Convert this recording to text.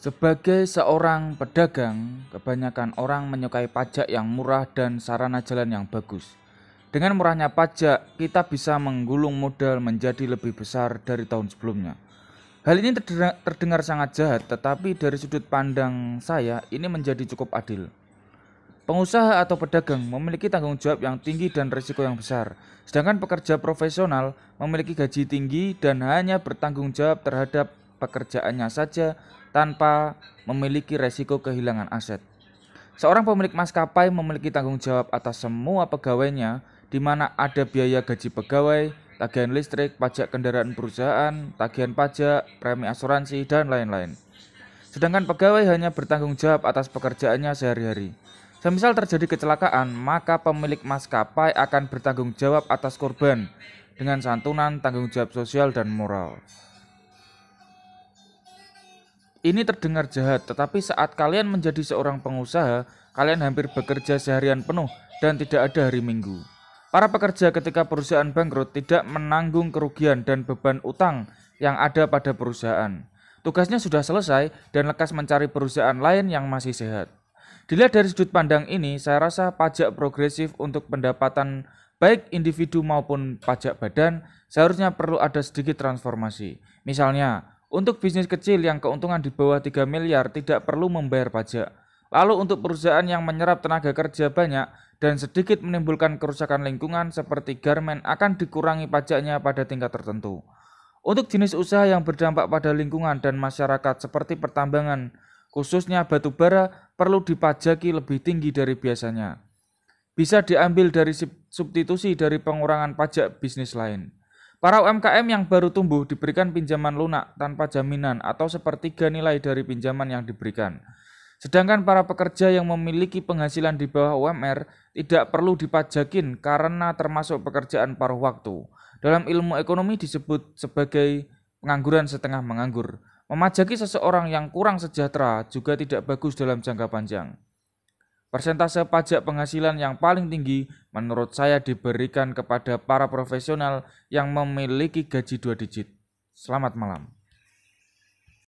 Sebagai seorang pedagang, kebanyakan orang menyukai pajak yang murah dan sarana jalan yang bagus. Dengan murahnya pajak, kita bisa menggulung modal menjadi lebih besar dari tahun sebelumnya. Hal ini terdengar sangat jahat, tetapi dari sudut pandang saya, ini menjadi cukup adil. Pengusaha atau pedagang memiliki tanggung jawab yang tinggi dan risiko yang besar, sedangkan pekerja profesional memiliki gaji tinggi dan hanya bertanggung jawab terhadap pekerjaannya saja tanpa memiliki risiko kehilangan aset. Seorang pemilik maskapai memiliki tanggung jawab atas semua pegawainya, di mana ada biaya gaji pegawai, tagihan listrik, pajak kendaraan perusahaan, tagihan pajak, premi asuransi, dan lain-lain. Sedangkan pegawai hanya bertanggung jawab atas pekerjaannya sehari-hari. Semisal terjadi kecelakaan, maka pemilik maskapai akan bertanggung jawab atas korban dengan santunan, tanggung jawab sosial, dan moral. Ini terdengar jahat, tetapi saat kalian menjadi seorang pengusaha, kalian hampir bekerja seharian penuh dan tidak ada hari Minggu. Para pekerja ketika perusahaan bangkrut tidak menanggung kerugian dan beban utang yang ada pada perusahaan. Tugasnya sudah selesai dan lekas mencari perusahaan lain yang masih sehat. Dilihat dari sudut pandang ini, saya rasa pajak progresif untuk pendapatan baik individu maupun pajak badan seharusnya perlu ada sedikit transformasi. Misalnya, untuk bisnis kecil yang keuntungan di bawah 3 miliar tidak perlu membayar pajak. Lalu untuk perusahaan yang menyerap tenaga kerja banyak dan sedikit menimbulkan kerusakan lingkungan seperti garmen akan dikurangi pajaknya pada tingkat tertentu. Untuk jenis usaha yang berdampak pada lingkungan dan masyarakat seperti pertambangan, khususnya batu bara, perlu dipajaki lebih tinggi dari biasanya. Bisa diambil dari substitusi dari pengurangan pajak bisnis lain. Para UMKM yang baru tumbuh diberikan pinjaman lunak tanpa jaminan atau sepertiga nilai dari pinjaman yang diberikan. Sedangkan para pekerja yang memiliki penghasilan di bawah UMR tidak perlu dipajakin karena termasuk pekerjaan paruh waktu. Dalam ilmu ekonomi disebut sebagai pengangguran setengah menganggur. Memajaki seseorang yang kurang sejahtera juga tidak bagus dalam jangka panjang. Persentase pajak penghasilan yang paling tinggi menurut saya diberikan kepada para profesional yang memiliki gaji 2 digit. Selamat malam.